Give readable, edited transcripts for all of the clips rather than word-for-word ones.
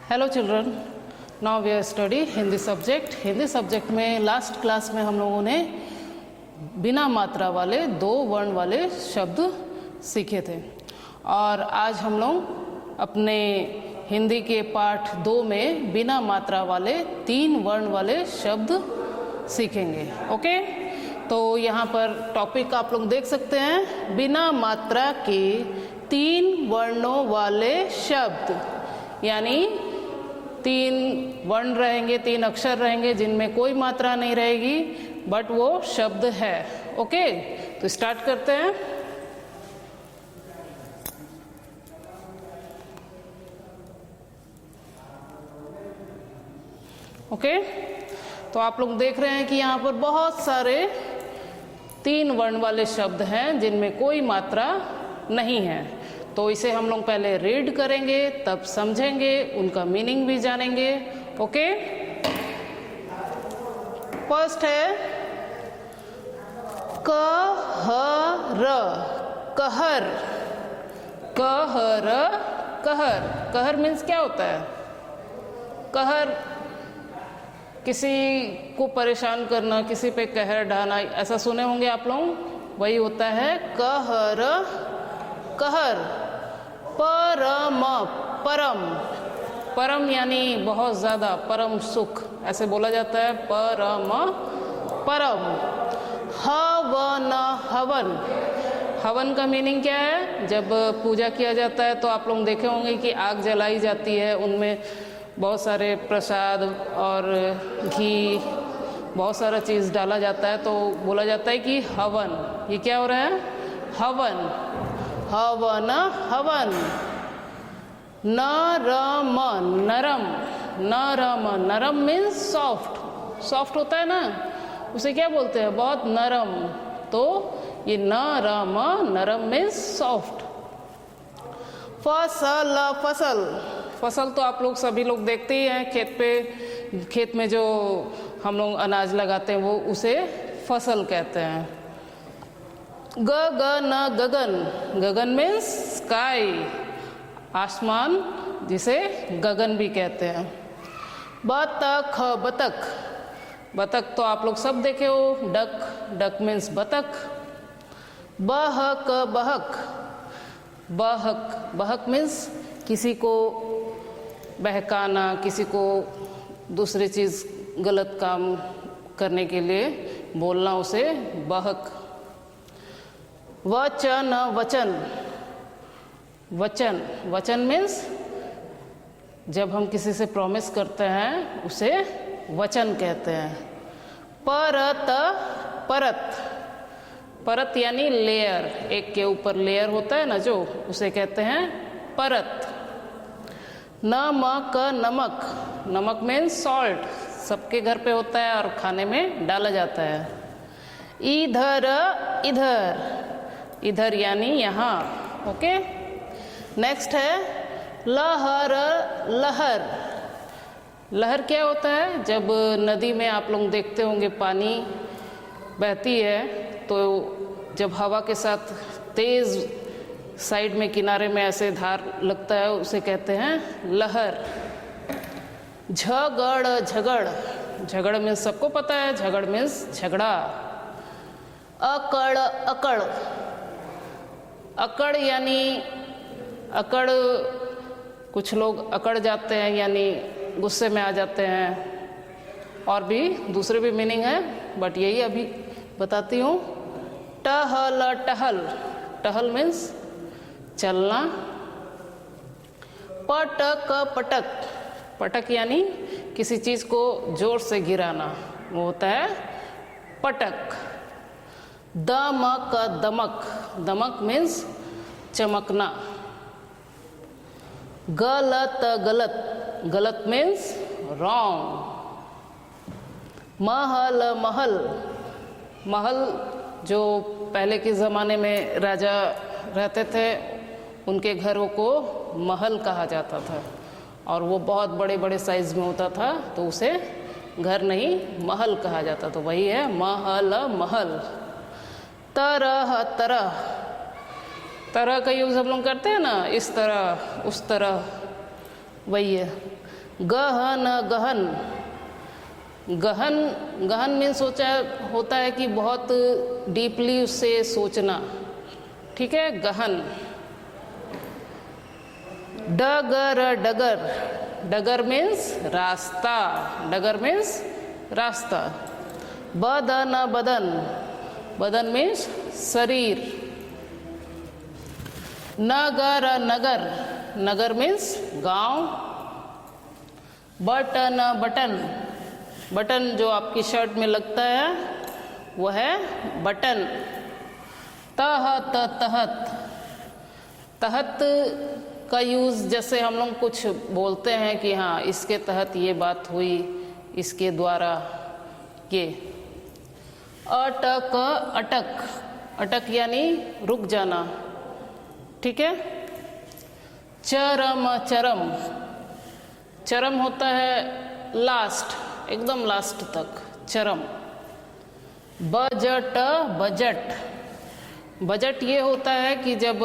Hello children, now we are study Hindi subject. Hindi subject में last class में हम लोगों ने बिना मात्रा वाले दो वर्ण वाले शब्द सीखे थे और आज हम लोग अपने हिंदी के पाठ 2 में बिना मात्रा वाले 3 वर्ण वाले शब्द सीखेंगे। ओके, तो यहाँ पर टॉपिक आप लोग देख सकते हैं, बिना मात्रा के 3 वर्णों वाले शब्द, यानी 3 वर्ण रहेंगे, 3 अक्षर रहेंगे जिनमें कोई मात्रा नहीं रहेगी बट वो शब्द है। ओके, तो स्टार्ट करते हैं। ओके, तो आप लोग देख रहे हैं कि यहाँ पर बहुत सारे 3 वर्ण वाले शब्द हैं जिनमें कोई मात्रा नहीं है। तो इसे हम लोग पहले रीड करेंगे, तब समझेंगे, उनका मीनिंग भी जानेंगे। ओके, फर्स्ट है कहर। कहर, कहर, कहर। कहर मीन्स क्या होता है? कहर किसी को परेशान करना, किसी पे कहर ढाना, ऐसा सुने होंगे आप लोग, वही होता है कहर। कहर। परम, परम, परम यानी बहुत ज़्यादा, परम सुख, ऐसे बोला जाता है, परम, परम। हवन, हवन। हवन का मीनिंग क्या है? जब पूजा किया जाता है तो आप लोग देखे होंगे कि आग जलाई जाती है, उनमें बहुत सारे प्रसाद और घी, बहुत सारा चीज़ डाला जाता है, तो बोला जाता है कि हवन। ये क्या हो रहा है? हवन, हवन, हवन। नरम, नरम, नरम, नरम मीन्स सॉफ्ट। सॉफ्ट होता है ना, उसे क्या बोलते हैं? बहुत नरम। तो ये नरम, नरम मीन्स सॉफ्ट। फसल, फसल। फसल तो आप लोग सभी लोग देखते ही हैं, खेत पे, खेत में जो हम लोग अनाज लगाते हैं वो उसे फसल कहते हैं। गगन, गगन। गगन मीन्स स्काई, आसमान, जिसे गगन भी कहते हैं। बतख, बतख। बतख तो आप लोग सब देखे हो, डक, डक मीन्स बतख। बहक, बहक। बहक, बहक मीन्स किसी को बहकाना, किसी को दूसरी चीज़ गलत काम करने के लिए बोलना, उसे बहक। वचन, वचन। वचन, वचन मीन्स जब हम किसी से प्रॉमिस करते हैं उसे वचन कहते हैं। परत, परत। परत यानी लेयर, एक के ऊपर लेयर होता है ना जो, उसे कहते हैं परत। नमक, नमक। नमक मीन्स सॉल्ट, सबके घर पे होता है और खाने में डाला जाता है। इधर, इधर। इधर यानी यहाँ। ओके, नेक्स्ट है लहर, लहर। लहर क्या होता है? जब नदी में आप लोग देखते होंगे पानी बहती है, तो जब हवा के साथ तेज साइड में किनारे में ऐसे धार लगता है, उसे कहते हैं लहर। झगड़, झगड़। झगड़ मीन्स सबको पता है, झगड़ मीन्स झगड़ा। अकड़, अकड़। अकड़ यानी अकड़, कुछ लोग अकड़ जाते हैं यानी गुस्से में आ जाते हैं, और भी दूसरे भी मीनिंग है बट यही अभी बताती हूँ। टहल, टहल। टहल मीन्स चलना। पटक, पटक। पटक यानी किसी चीज़ को जोर से गिराना, वो होता है पटक। दमक, दमक। दमक मीन्स चमकना। गलत, गलत। गलत मीन्स रॉन्ग। महल, महल। महल जो पहले के ज़माने में राजा रहते थे, उनके घरों को महल कहा जाता था और वो बहुत बड़े बड़े साइज में होता था, तो उसे घर नहीं महल कहा जाता, तो वही है महल, महल। तरह, तरह। तरह का यूज़ हम लोग करते हैं ना, इस तरह, उस तरह, वही है। गहन गहन, गहन गहन मीन सोचा होता है कि बहुत डीपली उससे सोचना, ठीक है, गहन। डगर डगर, डगर मीन्स रास्ता, डगर मीन्स रास्ता। बदन बदन, बदन मीन्स शरीर। नगर नगर, नगर मीन्स गांव। बटन बटन, बटन जो आपकी शर्ट में लगता है वह है बटन। तहत तहत, तहत का यूज़ जैसे हम लोग कुछ बोलते हैं कि हाँ इसके तहत ये बात हुई, इसके द्वारा ये। अटक अटक, अटक यानी रुक जाना, ठीक है। चरम चरम, चरम होता है लास्ट, एकदम लास्ट तक, चरम। बजट बजट, बजट ये होता है कि जब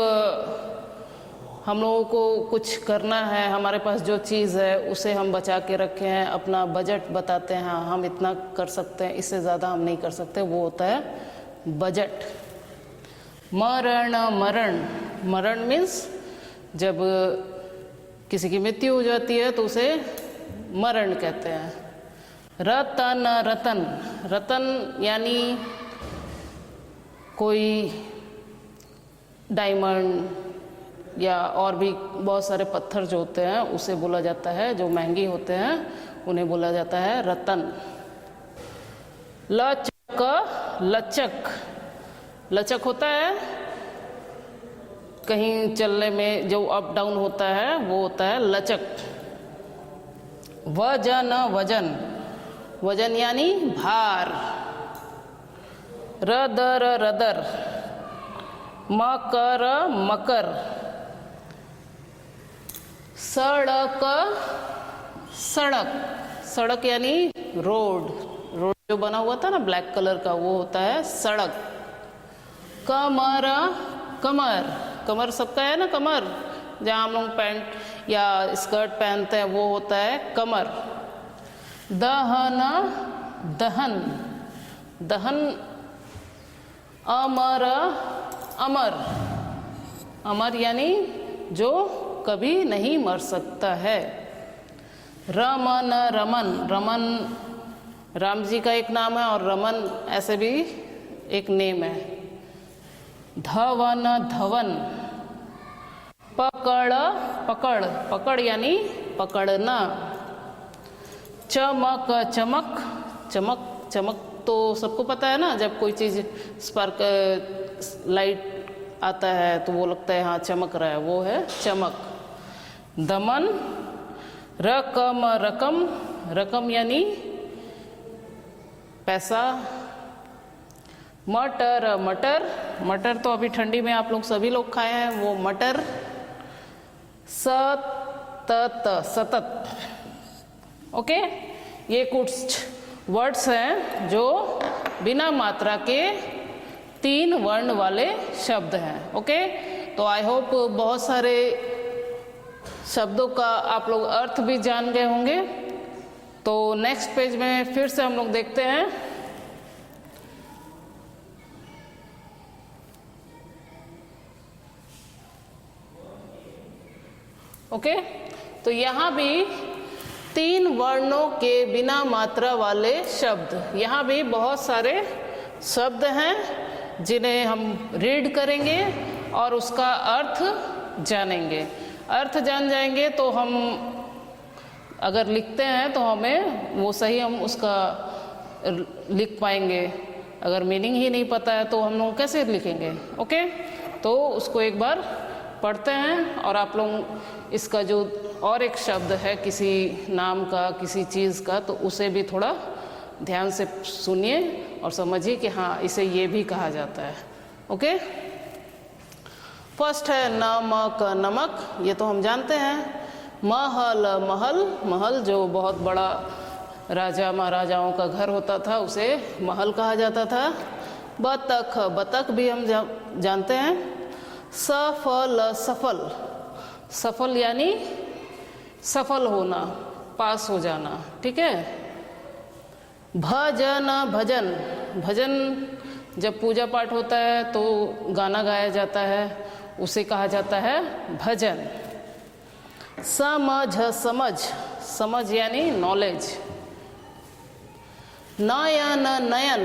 हम लोगों को कुछ करना है, हमारे पास जो चीज़ है उसे हम बचा के रखे हैं, अपना बजट बताते हैं, हाँ हम इतना कर सकते हैं, इससे ज़्यादा हम नहीं कर सकते, वो होता है बजट। मरण मरण, मरण मीन्स जब किसी की मृत्यु हो जाती है तो उसे मरण कहते हैं। रतन रतन, रतन यानी कोई डायमंड या और भी बहुत सारे पत्थर जो होते हैं उसे बोला जाता है, जो महंगे होते हैं उन्हें बोला जाता है रतन। लचक लचक, लचक होता है कहीं चलने में जो अप डाउन होता है वो होता है लचक। वजन वजन, वजन यानी भार। रदर रदर, मकर मकर। सड़क सड़क, सड़क यानी रोड, रोड जो बना हुआ था ना ब्लैक कलर का वो होता है सड़क। कमर कमर, कमर सबका है ना कमर, जहाँ हम लोग पैंट या स्कर्ट पहनते हैं वो होता है कमर। दहन दहन, दहन। अमर अमर, अमर यानी जो कभी नहीं मर सकता है। रमन रमन, रमन राम जी का एक नाम है और रमन ऐसे भी एक नेम है। धवन धवन, पकड़ पकड़, पकड़ यानी पकड़ना। चमक चमक, चमक चमक तो सबको पता है ना, जब कोई चीज़ स्पार्क लाइट आता है तो वो लगता है हाँ चमक रहा है, वो है चमक। दमन। रकम रकम, रकम यानी पैसा। मटर मटर, मटर तो अभी ठंडी में आप लोग सभी लोग खाए हैं वो मटर। सतत सतत, ओके। ये कुछ वर्ड्स हैं जो बिना मात्रा के 3 वर्ण वाले शब्द हैं, ओके। तो आई होप बहुत सारे शब्दों का आप लोग अर्थ भी जान गए होंगे। तो नेक्स्ट पेज में फिर से हम लोग देखते हैं। ओके, तो यहाँ भी 3 वर्णों के बिना मात्रा वाले शब्द, यहाँ भी बहुत सारे शब्द हैं जिन्हें हम रीड करेंगे और उसका अर्थ जानेंगे। अर्थ जान जाएंगे तो हम अगर लिखते हैं तो हमें वो सही हम उसका लिख पाएंगे। अगर मीनिंग ही नहीं पता है तो हम लोग कैसे लिखेंगे, ओके। तो उसको एक बार पढ़ते हैं और आप लोग इसका जो और एक शब्द है किसी नाम का, किसी चीज़ का, तो उसे भी थोड़ा ध्यान से सुनिए और समझिए कि हाँ इसे ये भी कहा जाता है, ओके। फर्स्ट है नमक नमक, ये तो हम जानते हैं। महल महल, महल जो बहुत बड़ा राजा महाराजाओं का घर होता था उसे महल कहा जाता था। बतख, बतख भी हम जानते हैं। सफल सफल, सफल यानी सफल होना, पास हो जाना, ठीक है। भजन, भजन, भजन जब पूजा पाठ होता है तो गाना गाया जाता है, उसे कहा जाता है भजन। समझ, समझ, समझ यानी नॉलेज। नयन, नयन,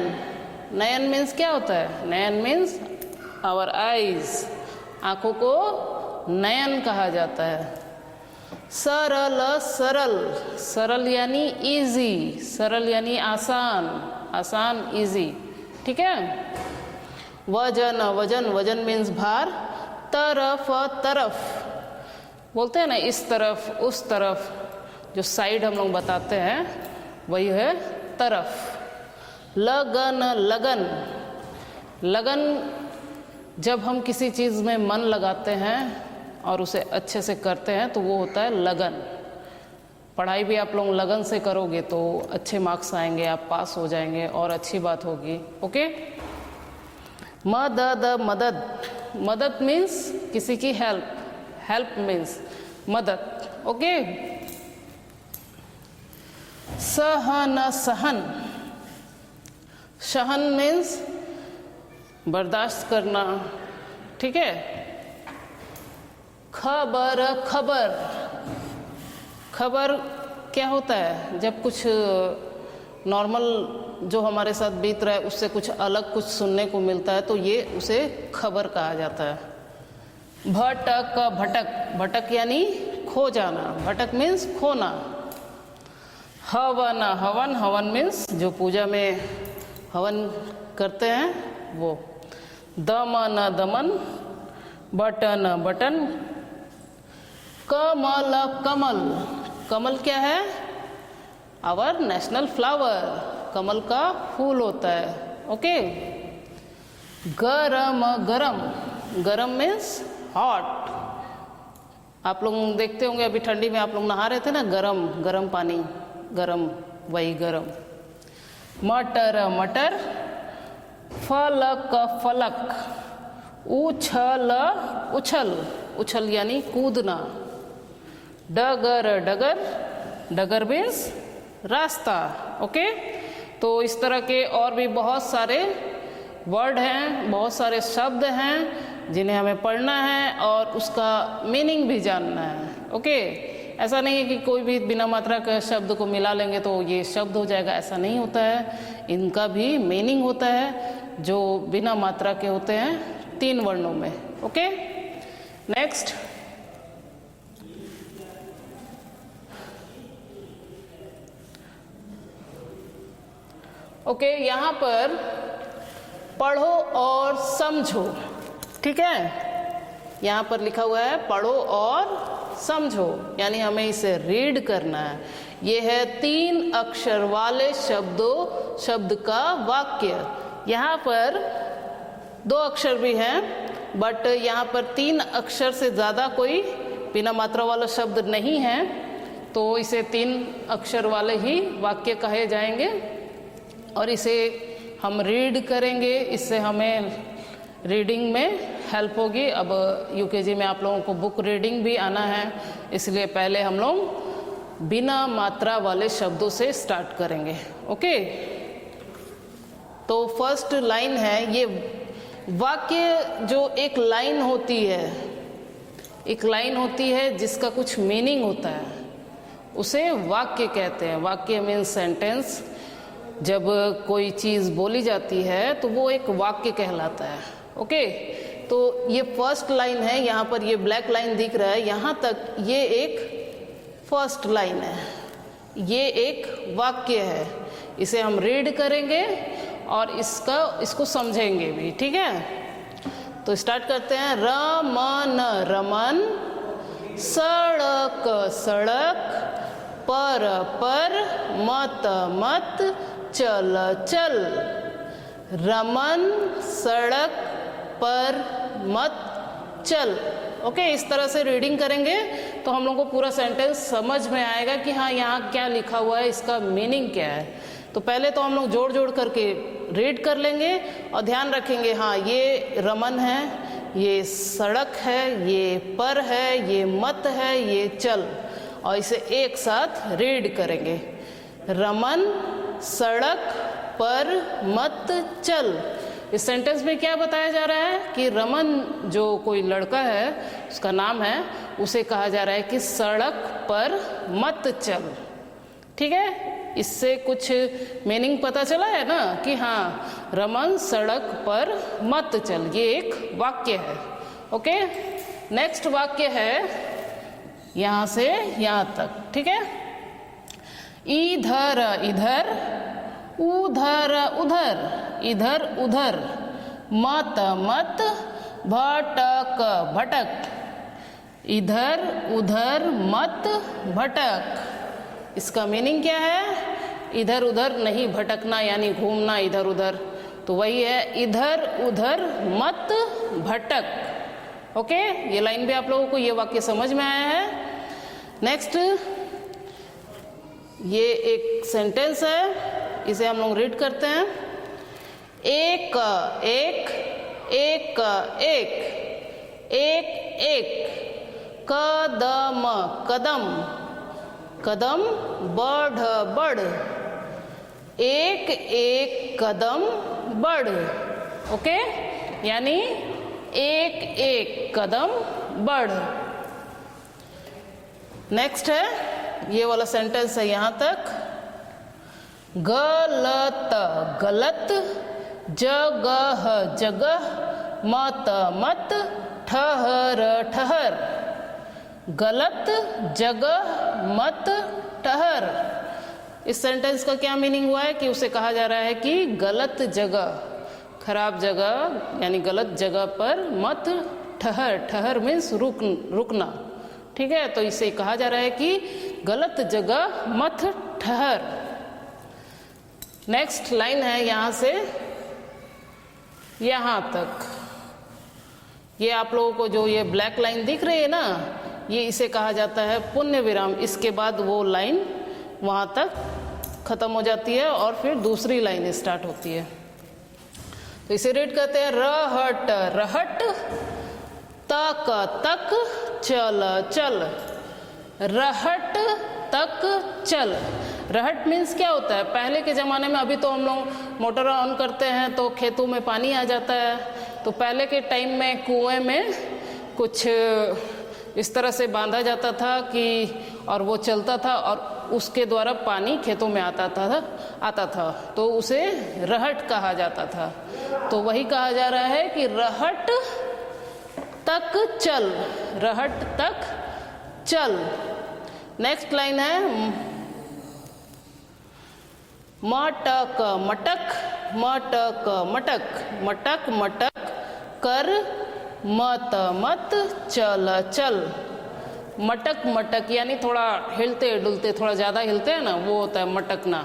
नयन मीन्स क्या होता है? नयन मीन्स आवर आईज, आंखों को नयन कहा जाता है। सरल, सरल, सरल यानी इजी, सरल यानी आसान, आसान, इजी, ठीक है। वजन, वजन, वजन मीन्स भार। तरफ, तरफ बोलते हैं ना, इस तरफ उस तरफ, जो साइड हम लोग बताते हैं वही है तरफ। लगन, लगन, लगन जब हम किसी चीज़ में मन लगाते हैं और उसे अच्छे से करते हैं तो वो होता है लगन। पढ़ाई भी आप लोग लगन से करोगे तो अच्छे मार्क्स आएंगे, आप पास हो जाएंगे और अच्छी बात होगी, ओके। मदद, मदद, मदद मीन्स किसी की हेल्प, हेल्प मीन्स मदद, ओके। सहन, सहन, सहन मीन्स बर्दाश्त करना, ठीक है। खबर, खबर, खबर क्या होता है? जब कुछ नॉर्मल जो हमारे साथ बीत रहा है उससे कुछ अलग कुछ सुनने को मिलता है तो ये उसे खबर कहा जाता है। भटक, भटक, भटक यानी खो जाना, भटक मीन्स खोना। हवन, हवन, हवन मीन्स जो पूजा में हवन करते हैं वो। दमन, दमन, बटन, बटन। कमल, कमल, कमल क्या है? आवर नेशनल फ्लावर, कमल का फूल होता है, ओके। गरम, गरम, गरम मीन्स हॉट। आप लोग देखते होंगे अभी ठंडी में आप लोग नहा रहे थे ना, गरम गरम पानी, गरम, वही गरम। मटर, मटर। फलक, फलक। उछल, उछल, उछल यानी कूदना। डगर, डगर, डगर मीन्स रास्ता, ओके। तो इस तरह के और भी बहुत सारे वर्ड हैं, बहुत सारे शब्द हैं जिन्हें हमें पढ़ना है और उसका मीनिंग भी जानना है, ओके। ऐसा नहीं है कि कोई भी बिना मात्रा के शब्द को मिला लेंगे तो ये शब्द हो जाएगा, ऐसा नहीं होता है। इनका भी मीनिंग होता है जो बिना मात्रा के होते हैं 3 वर्णों में, ओके। नेक्स्ट, ओके, यहाँ पर पढ़ो और समझो, ठीक है। यहाँ पर लिखा हुआ है पढ़ो और समझो, यानी हमें इसे रीड करना है। ये है 3 अक्षर वाले शब्द का वाक्य। यहाँ पर 2 अक्षर भी हैं, बट यहाँ पर 3 अक्षर से ज़्यादा कोई बिना मात्रा वाला शब्द नहीं है, तो इसे 3 अक्षर वाले ही वाक्य कहे जाएंगे और इसे हम रीड करेंगे। इससे हमें रीडिंग में हेल्प होगी। अब यूकेजी में आप लोगों को बुक रीडिंग भी आना है, इसलिए पहले हम लोग बिना मात्रा वाले शब्दों से स्टार्ट करेंगे, ओके। तो फर्स्ट लाइन है, ये वाक्य जो एक लाइन होती है, एक लाइन होती है जिसका कुछ मीनिंग होता है, उसे वाक्य कहते हैं। वाक्य मीन्स सेंटेंस। जब कोई चीज़ बोली जाती है तो वो एक वाक्य कहलाता है, ओके। तो ये फर्स्ट लाइन है, यहाँ पर ये ब्लैक लाइन दिख रहा है, यहाँ तक ये एक फर्स्ट लाइन है, ये एक वाक्य है। इसे हम रीड करेंगे और इसको समझेंगे भी, ठीक है। तो स्टार्ट करते हैं। रमन, रमन। सड़क, सड़क। पर, पर। मत, मत। चल, चल। रमन, सड़क, पर, मत, चल, ओके। इस तरह से रीडिंग करेंगे तो हम लोग को पूरा सेंटेंस समझ में आएगा कि हाँ यहाँ क्या लिखा हुआ है, इसका मीनिंग क्या है। तो पहले तो हम लोग जोड़ जोड़ करके रीड कर लेंगे और ध्यान रखेंगे, हाँ ये रमन है, ये सड़क है, ये पर है, ये मत है, ये चल। और इसे एक साथ रीड करेंगे। रमन सड़क पर मत चल। इस सेंटेंस में क्या बताया जा रहा है कि रमन जो कोई लड़का है, उसका नाम है, उसे कहा जा रहा है कि सड़क पर मत चल। ठीक है, इससे कुछ मीनिंग पता चला है ना कि हाँ, रमन सड़क पर मत चल, ये एक वाक्य है। ओके, नेक्स्ट वाक्य है यहाँ से यहाँ तक। ठीक है, इधर इधर, उधर उधर, इधर उधर, मत मत, भटक भटक, इधर उधर मत भटक। इसका मीनिंग क्या है? इधर उधर नहीं भटकना, यानी घूमना इधर उधर, तो वही है इधर उधर मत भटक। ओके, ये लाइन भी आप लोगों को ये वाक्य समझ में आया है। नेक्स्ट, ये एक सेंटेंस है, इसे हम लोग रीड करते हैं। एक एक, एक एक, एक एक, कदम कदम, कदम बढ़ बढ़, एक एक कदम बढ़। ओके, यानी एक एक कदम बढ़। नेक्स्ट है, ये वाला सेंटेंस है यहाँ तक। गलत गलत, जगह जगह, मत मत, ठहर ठहर। गलत जगह मत ठहर। इस सेंटेंस का क्या मीनिंग हुआ है कि उसे कहा जा रहा है कि गलत जगह, खराब जगह, यानी गलत जगह पर मत ठहर। ठहर मीन्स रुकना। ठीक है, तो इसे कहा जा रहा है कि गलत जगह मत ठहर। नेक्स्ट लाइन है यहाँ से यहाँ तक। ये आप लोगों को जो ये ब्लैक लाइन दिख रही है ना, ये इसे कहा जाता है पुण्य विराम। इसके बाद वो लाइन वहाँ तक खत्म हो जाती है और फिर दूसरी लाइन स्टार्ट होती है। तो इसे रीड करते हैं। रहट रहट, तक तक, चल चल, रहट तक चल। रहट मीन्स क्या होता है? पहले के ज़माने में, अभी तो हम लोग मोटर ऑन करते हैं तो खेतों में पानी आ जाता है, तो पहले के टाइम में कुएं में कुछ इस तरह से बांधा जाता था कि और वो चलता था और उसके द्वारा पानी खेतों में आता था, तो उसे रहट कहा जाता था। तो वही कहा जा रहा है कि रहट तक चल, रहट तक चल। नेक्स्ट लाइन है मटक मटक, मटक मटक, मटक मटक कर, मत मत, चल चल। मटक मटक यानी थोड़ा हिलते डुलते, थोड़ा ज़्यादा हिलते हैं ना, वो होता है मटकना।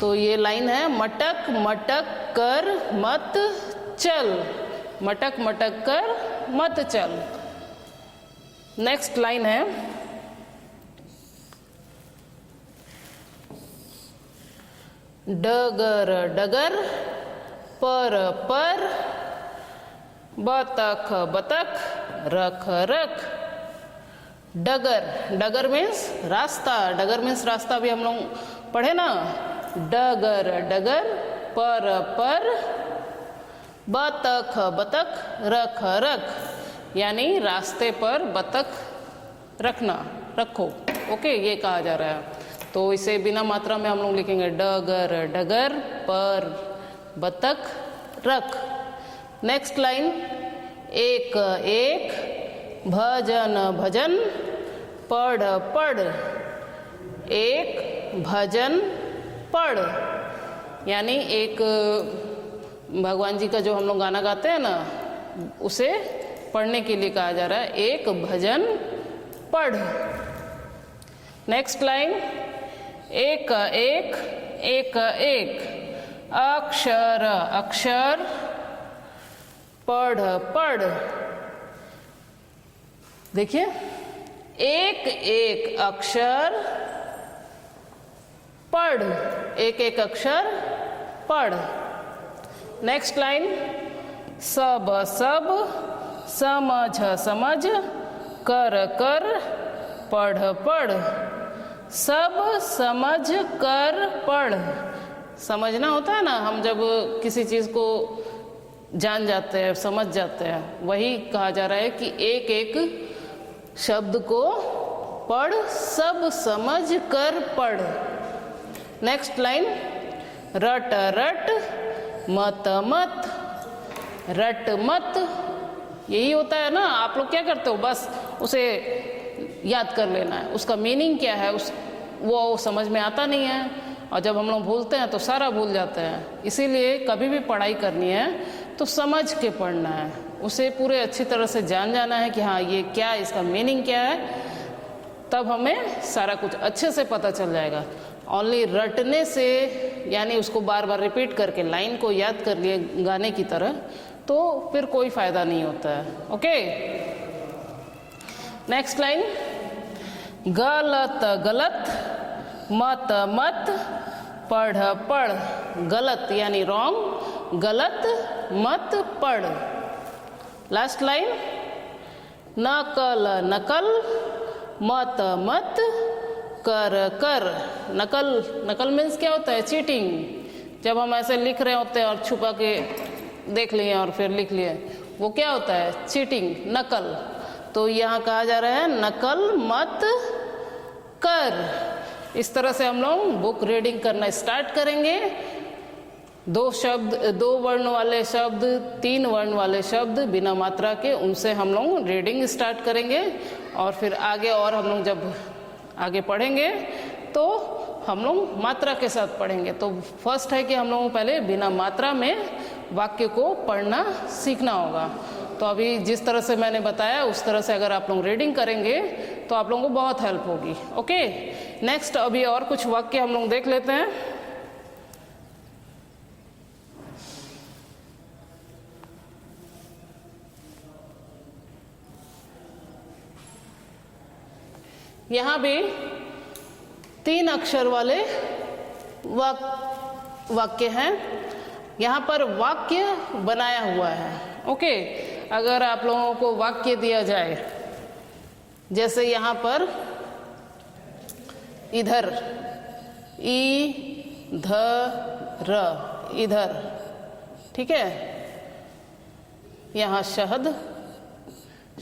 तो ये लाइन है मटक मटक कर, मत चल, मटक मटक कर, मत चल। नेक्स्ट लाइन है डगर डगर, पर पर, बतख बतख, रख रख। डगर, डगर मीन्स रास्ता, डगर मीन्स रास्ता भी हम लोग पढ़े ना। डगर डगर, पर पर, बतख बतख, रख रख, यानी रास्ते पर बतख रखना, रखो। ओके, ये कहा जा रहा है। तो इसे बिना मात्रा में हम लोग लिखेंगे डगर डगर, पर बतख रख। नेक्स्ट लाइन एक एक, भजन भजन, पढ़ पढ़, एक भजन पढ़, यानी एक भगवान जी का जो हम लोग गाना गाते हैं ना, उसे पढ़ने के लिए कहा जा रहा है एक भजन पढ़। नेक्स्ट लाइन एक एक, एक एक, अक्षर अक्षर, पढ़ पढ़। देखिए, एक एक अक्षर पढ़, एक एक अक्षर पढ़। नेक्स्ट लाइन सब सब, समझ समझ, कर कर, पढ़ पढ़, सब समझ कर पढ़। समझना होता है ना, हम जब किसी चीज़ को जान जाते हैं, समझ जाते हैं, वही कहा जा रहा है कि एक एक शब्द को पढ़, सब समझ कर पढ़। नेक्स्ट लाइन, रट रट मत मत, रट मत, यही होता है ना। आप लोग क्या करते हो, बस उसे याद कर लेना है, उसका मीनिंग क्या है वो समझ में आता नहीं है, और जब हम लोग भूलते हैं तो सारा भूल जाते हैं। इसीलिए कभी भी पढ़ाई करनी है तो समझ के पढ़ना है, उसे पूरे अच्छी तरह से जान जाना है कि हाँ ये क्या, इसका मीनिंग क्या है, तब हमें सारा कुछ अच्छे से पता चल जाएगा। ओनली रटने से, यानी उसको बार बार रिपीट करके लाइन को याद कर लिए गाने की तरह, तो फिर कोई फायदा नहीं होता है। ओके, नेक्स्ट लाइन, गलत गलत मत मत, पढ़ पढ़। गलत यानी रॉन्ग, गलत मत पढ़। लास्ट लाइन, नकल नकल मत मत कर कर। नकल, नकल मीन्स क्या होता है, चीटिंग। जब हम ऐसे लिख रहे होते हैं और छुपा के देख लिए और फिर लिख लिए, वो क्या होता है, चीटिंग, नकल। तो यहाँ कहा जा रहा है नकल मत कर। इस तरह से हम लोग बुक रीडिंग करना स्टार्ट करेंगे। 2 शब्द, 2 वर्ण वाले शब्द, 3 वर्ण वाले शब्द बिना मात्रा के, उनसे हम लोग रीडिंग स्टार्ट करेंगे। और फिर आगे और हम लोग जब आगे पढ़ेंगे तो हम लोग मात्रा के साथ पढ़ेंगे। तो फर्स्ट है कि हम लोगों को पहले बिना मात्रा में वाक्य को पढ़ना सीखना होगा। तो अभी जिस तरह से मैंने बताया उस तरह से अगर आप लोग रीडिंग करेंगे तो आप लोगों को बहुत हेल्प होगी। ओके, नेक्स्ट अभी और कुछ वाक्य हम लोग देख लेते हैं। यहाँ भी 3 अक्षर वाले वाक्य हैं। यहाँ पर वाक्य बनाया हुआ है। ओके, अगर आप लोगों को वाक्य दिया जाए, जैसे यहाँ पर इधर, इधर, इधर, ठीक है। यहाँ शहद,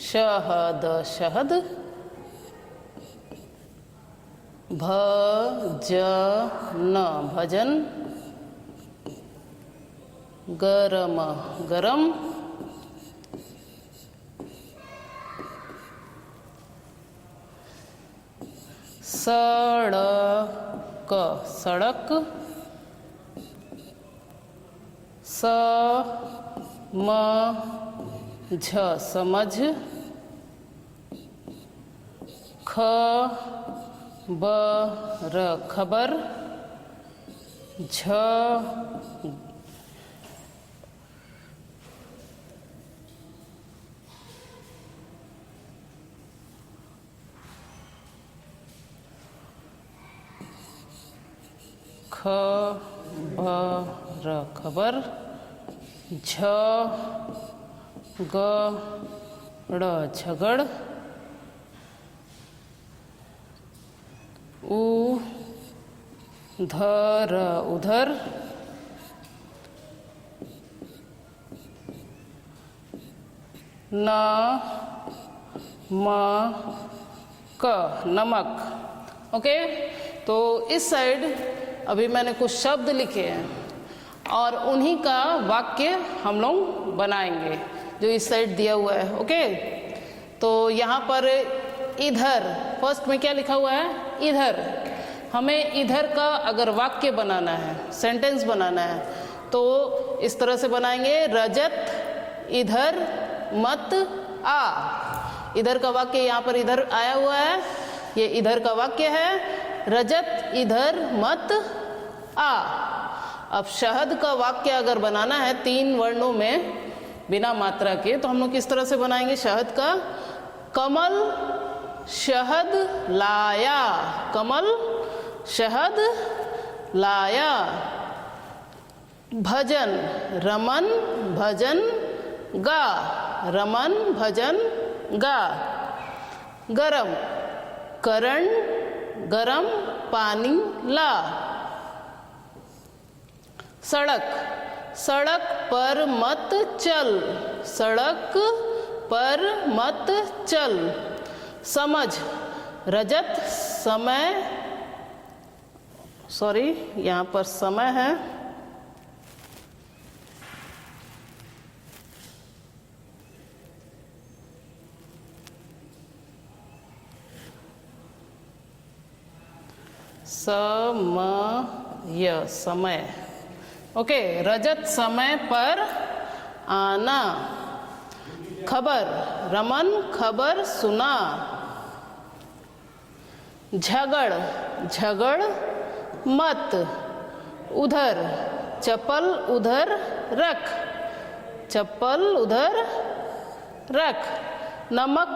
शहद शहद, भजन भजन, गरम गरम, सड़क सड़क, समझ समझ, खबर खबर, खबर खबर, झगड़ झगड़, उधर उधर, नमक नमक। ओके, तो इस साइड अभी मैंने कुछ शब्द लिखे हैं और उन्हीं का वाक्य हम लोग बनाएंगे जो इस साइड दिया हुआ है। ओके, तो यहाँ पर इधर, फर्स्ट में क्या लिखा हुआ है, इधर। हमें इधर का अगर वाक्य बनाना है, सेंटेंस बनाना है, तो इस तरह से बनाएंगे, रजत इधर मत आ। इधर का वाक्य यहाँ पर इधर आया हुआ है, ये इधर का वाक्य है, रजत इधर मत आ। अब शहद का वाक्य अगर बनाना है 3 वर्णों में बिना मात्रा के, तो हम लोग किस तरह से बनाएंगे शहद का, कमल शहद लाया, कमल शहद लाया। भजन रमन भजन गा, रमन भजन गा। गरम करण गरम पानी ला। सड़क, सड़क पर मत चल, सड़क पर मत चल। समझ, रजत समय, सॉरी यहाँ पर समय है, समय, समय, ओके। रजत समय पर आना। खबर, रमन खबर सुना। झगड़, झगड़ मत। उधर, चप्पल उधर रख, चप्पल उधर रख। नमक,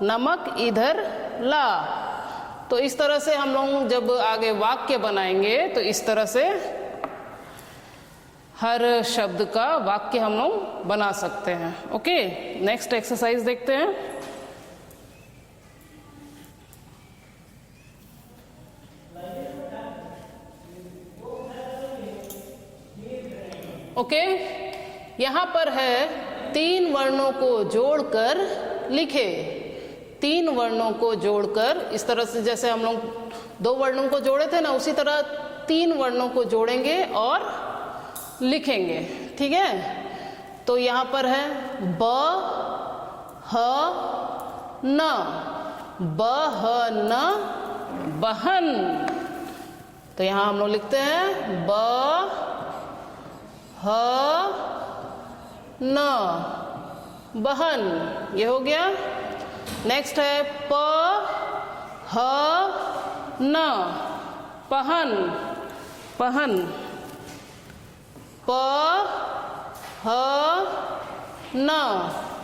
नमक इधर ला। तो इस तरह से हम लोग जब आगे वाक्य बनाएंगे तो इस तरह से हर शब्द का वाक्य हम लोग बना सकते हैं। ओके, नेक्स्ट एक्सरसाइज देखते हैं। ओके, यहाँ पर है 3 वर्णों को जोड़कर लिखे। 3 वर्णों को जोड़कर, इस तरह से जैसे हम लोग 2 वर्णों को जोड़े थे ना, उसी तरह 3 वर्णों को जोड़ेंगे और लिखेंगे। ठीक है, तो यहाँ पर है ब ह न, ब ह न बहन। तो यहाँ हम लोग लिखते हैं ब ह न बहन, ये हो गया। नेक्स्ट है प ह न पहन, पहन। प ह न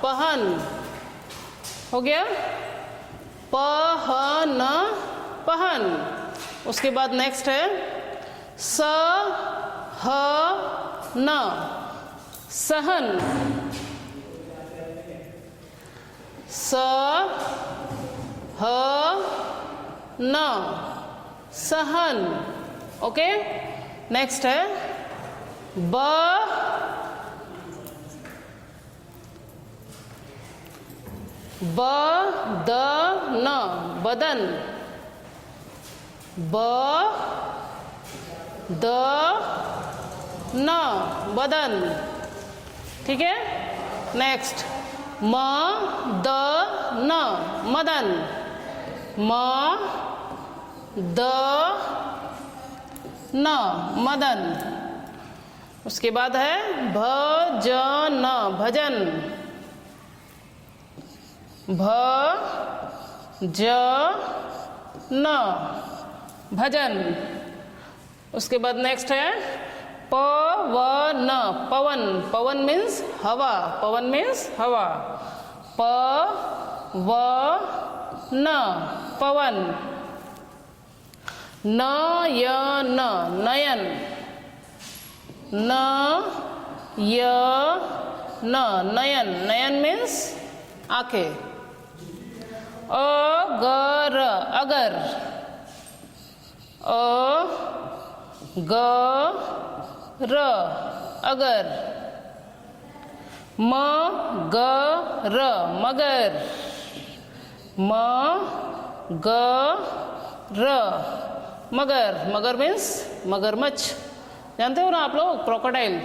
पहन, हो गया। प ह न पहन। उसके बाद नेक्स्ट है स ह न सहन, स ह न सहन। ओके, नेक्स्ट है ब द न बदन, ब द न बदन। ठीक है, नेक्स्ट म द न मदन, म द न मदन। उसके बाद है भ ज न भजन, भ ज न भजन। उसके बाद नेक्स्ट है प व न पवन, पवन मीन्स हवा, पवन मीन्स हवा। प व न पवन। न य न नयन, न य न नयन, नयन मीन्स आंखें। अगर, अगर, अगर, अगर। मगर, मगर, मगर, मगर। मगर मीन्स मगरमच्छ, जानते हो ना आप लोग, क्रोकोडाइल।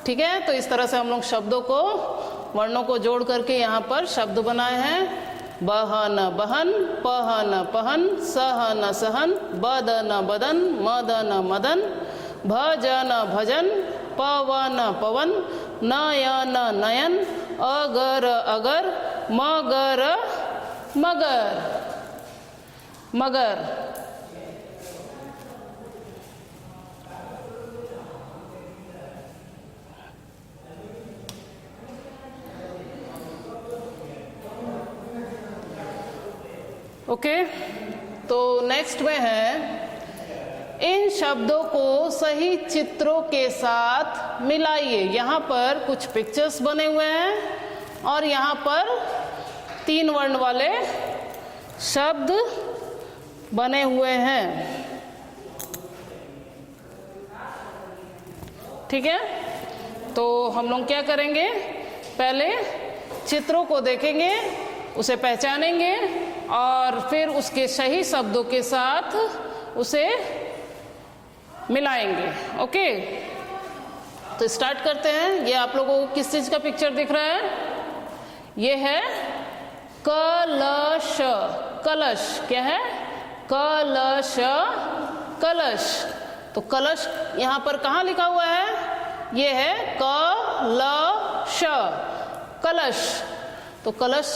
ठीक है, तो इस तरह से हम लोग शब्दों को, वर्णों को जोड़ करके यहाँ पर शब्द बनाए हैं। बहन बहन, पहन पहन, सहन सहन, बद न बदन, मद न मदन, भजन भजन, पवन पवन, नयन नयन, अगर अगर, मगर मगर, मगर। ओके, तो नेक्स्ट में है इन शब्दों को सही चित्रों के साथ मिलाइए। यहाँ पर कुछ पिक्चर्स बने हुए हैं और यहाँ पर 3 वर्ण वाले शब्द बने हुए हैं। ठीक है, तो हम लोग क्या करेंगे, पहले चित्रों को देखेंगे, उसे पहचानेंगे और फिर उसके सही शब्दों के साथ उसे मिलाएंगे। ओके, तो स्टार्ट करते हैं। ये आप लोगों को किस चीज का पिक्चर दिख रहा है? ये है कलश। कलश क्या है? कलश, कलश। तो कलश यहाँ पर कहाँ लिखा हुआ है? ये है कलश, कलश। तो कलश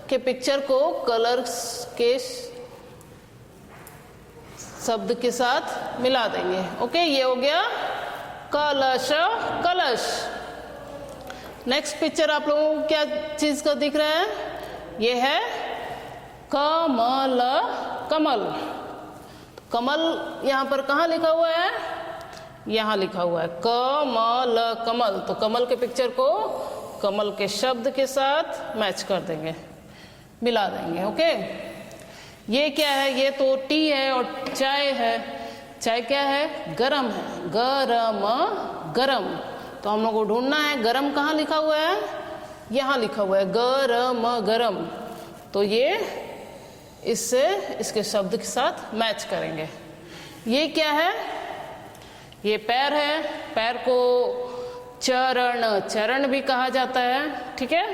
के पिक्चर को कलर्स के शब्द के साथ मिला देंगे। ओके, ये हो गया कलश, कलश। नेक्स्ट पिक्चर आप लोगों को क्या चीज का दिख रहा है? ये है कमल, कमल। कमल यहाँ पर कहाँ लिखा हुआ है? यहाँ लिखा हुआ है कमल, कमल। तो कमल के पिक्चर को कमल के शब्द के साथ मैच कर देंगे, मिला देंगे। ओके, ये क्या है? ये तो टी है और चाय है। चाय क्या है? गरम है, गरम, गरम। तो हम लोग को ढूंढना है गरम कहाँ लिखा हुआ है? यहाँ लिखा हुआ है गरम, गरम। तो ये इससे इसके शब्द के साथ मैच करेंगे। ये क्या है? ये पैर है। पैर को चरण, चरण भी कहा जाता है। ठीक है,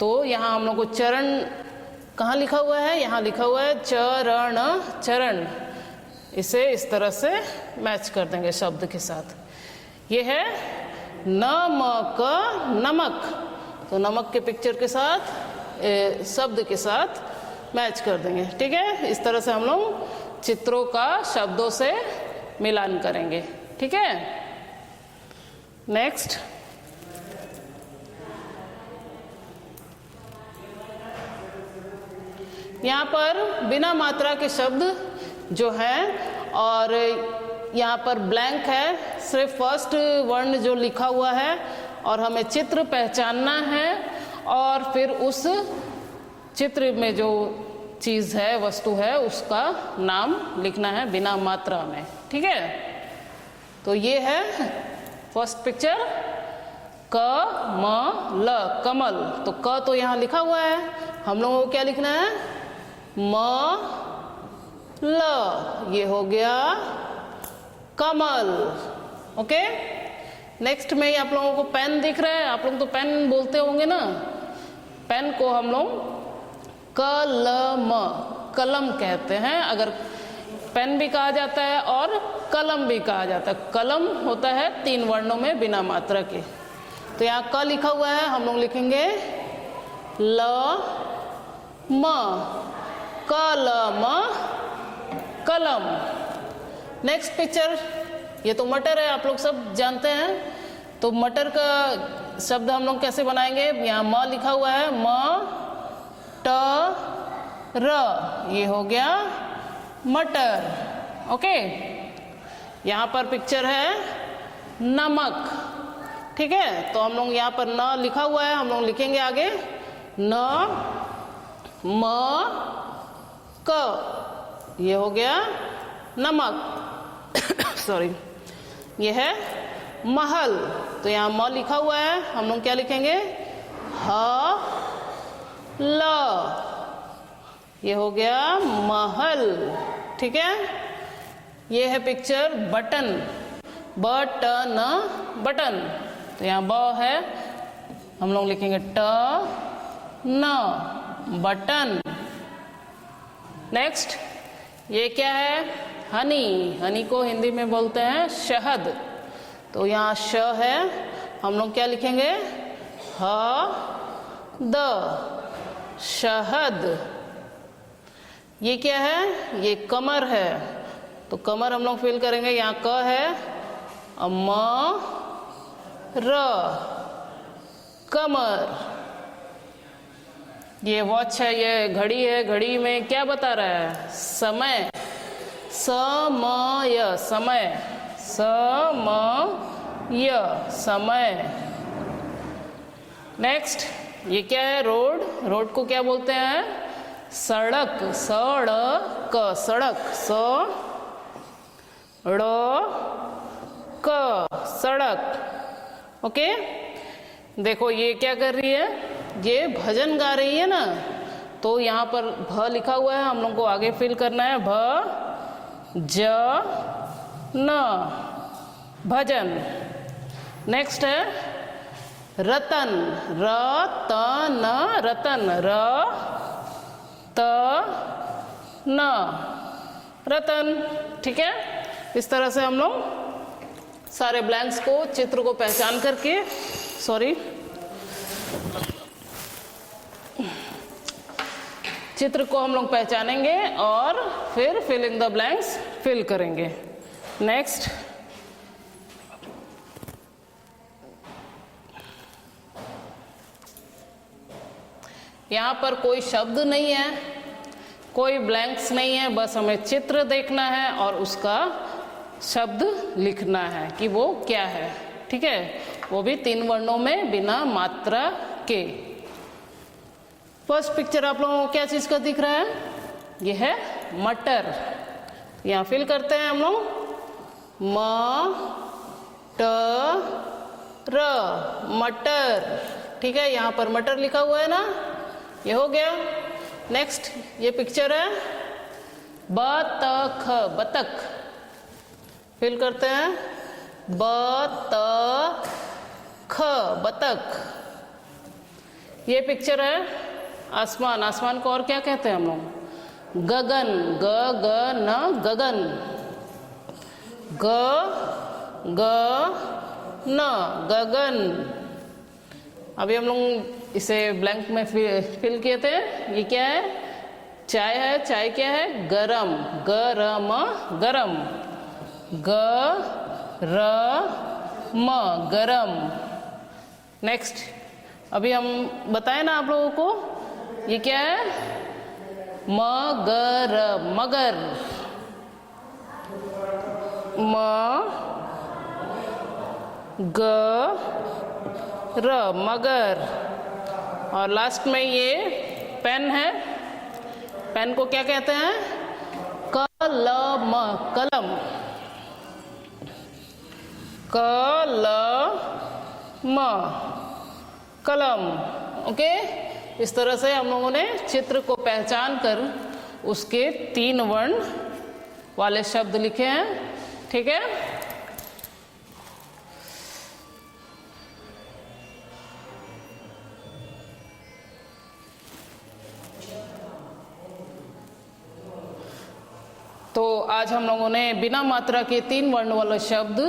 तो यहाँ हम लोग को चरण कहाँ लिखा हुआ है? यहाँ लिखा हुआ है चरण, चरण। इसे इस तरह से मैच कर देंगे शब्द के साथ। ये है नमक, नमक। तो नमक के पिक्चर के साथ शब्द के साथ मैच कर देंगे। ठीक है, इस तरह से हम लोग चित्रों का शब्दों से मिलान करेंगे। ठीक है, नेक्स्ट। यहाँ पर बिना मात्रा के शब्द जो हैं और यहाँ पर ब्लैंक है, सिर्फ फर्स्ट वर्ण जो लिखा हुआ है और हमें चित्र पहचानना है और फिर उस चित्र में जो चीज़ है, वस्तु है, उसका नाम लिखना है बिना मात्रा में। ठीक है, तो ये है फर्स्ट पिक्चर कमल, कमल। तो क तो यहाँ लिखा हुआ है, हम लोगों को क्या लिखना है? म ल। ये हो गया कमल। ओके, नेक्स्ट में आप लोगों को पेन दिख रहा है। आप लोग तो पेन बोलते होंगे ना। पेन को हम लोग कलम, कलम कहते हैं। अगर पेन भी कहा जाता है और कलम भी कहा जाता है। कलम होता है 3 वर्णों में बिना मात्रा के। तो यहाँ क लिखा हुआ है, हम लोग लिखेंगे ल म, कलम, कलम। नेक्स्ट पिक्चर, ये तो मटर है, आप लोग सब जानते हैं। तो मटर का शब्द हम लोग कैसे बनाएंगे? यहाँ म लिखा हुआ है, म ट र। ये हो गया मटर। ओके, यहाँ पर पिक्चर है नमक। ठीक है, तो हम लोग यहाँ पर न लिखा हुआ है, हम लोग लिखेंगे आगे न म क। ये हो गया नमक। सॉरी, ये है महल। तो यहाँ म लिखा हुआ है, हम लोग क्या लिखेंगे? ह ल। ये हो गया महल। ठीक है, ये है पिक्चर बटन, बटन, बटन। तो यहाँ ब है, हम लोग लिखेंगे ट न, बटन। नेक्स्ट, ये क्या है? हनी। हनी को हिंदी में बोलते हैं शहद। तो यहाँ श है, हम लोग क्या लिखेंगे? ह द, शहद। ये क्या है? ये कमर है। तो कमर हम लोग फिल करेंगे, यहाँ क है, म र, कमर। ये वॉच है, ये घड़ी है। घड़ी में क्या बता रहा है? समय, समय, समय, समय, समय। नेक्स्ट, ये क्या है? रोड। रोड को क्या बोलते हैं? सड़क, सड़क, सड़क, क, सड़क। ओके, देखो ये क्या कर रही है, ये भजन गा रही है ना, तो यहाँ पर भ लिखा हुआ है, हम लोग को आगे फिल करना है भ ज न, भजन। नेक्स्ट है रतन, रतन, रतन, र त न, रतन। ठीक है, इस तरह से हम लोग सारे ब्लैंक्स को, चित्र को पहचान करके, चित्र को हम लोग पहचानेंगे और फिर fill in the blanks fill करेंगे। नेक्स्ट, यहाँ पर कोई शब्द नहीं है, कोई ब्लैंक्स नहीं है, बस हमें चित्र देखना है और उसका शब्द लिखना है कि वो क्या है। ठीक है, वो भी 3 वर्णों में बिना मात्रा के। फर्स्ट पिक्चर आप लोगों को क्या चीज का दिख रहा है, ये है मटर। यहाँ फिल करते हैं हम लोग म ट र, मटर। ठीक है, यहाँ पर मटर लिखा हुआ है ना, ये हो गया। नेक्स्ट ये पिक्चर है बतख, बतख। फिल करते हैं बतख, बतख। ये पिक्चर है आसमान, आसमान को और क्या कहते हैं हम लोग, गगन, ग ग न, गगन, ग ग न, गगन। अभी हम लोग इसे ब्लैंक में फिल किए थे, ये क्या है, चाय है, चाय क्या है, गरम, गरम, गरम, ग र म, गरम। नेक्स्ट, अभी हम बताए ना आप लोगों को, ये क्या है, मगर, मगर, म ग र, मगर। और लास्ट में ये पेन है, पेन को क्या कहते हैं, कलम, कलम, कलम, कलम। ओके, इस तरह से हम लोगों ने चित्र को पहचान कर उसके 3 वर्ण वाले शब्द लिखे हैं। ठीक है, तो आज हम लोगों ने बिना मात्रा के 3 वर्ण वाले शब्द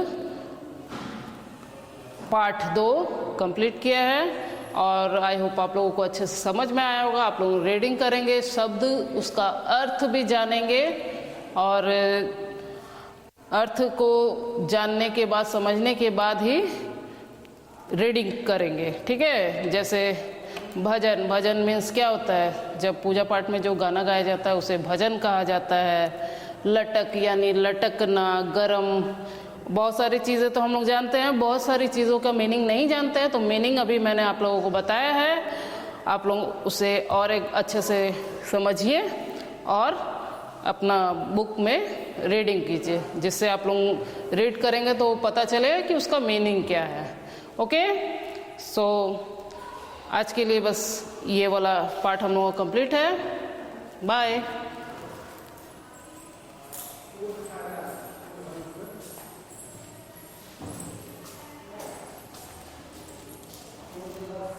पार्ट 2 कंप्लीट किया है और आई होप आप लोगों को अच्छे से समझ में आया होगा। आप लोग रीडिंग करेंगे, शब्द उसका अर्थ भी जानेंगे और अर्थ को जानने के बाद, समझने के बाद ही रीडिंग करेंगे। ठीक है, जैसे भजन, भजन मीन्स क्या होता है, जब पूजा पाठ में जो गाना गाया जाता है उसे भजन कहा जाता है। लटक यानी लटकना, गरम, बहुत सारी चीज़ें तो हम लोग जानते हैं, बहुत सारी चीज़ों का मीनिंग नहीं जानते हैं, तो मीनिंग अभी मैंने आप लोगों को बताया है। आप लोग उसे और एक अच्छे से समझिए और अपना बुक में रीडिंग कीजिए, जिससे आप लोग रीड करेंगे तो पता चलेगा कि उसका मीनिंग क्या है। ओके, सो आज के लिए बस ये वाला पार्ट हम लोगों का कंप्लीट है। बाय।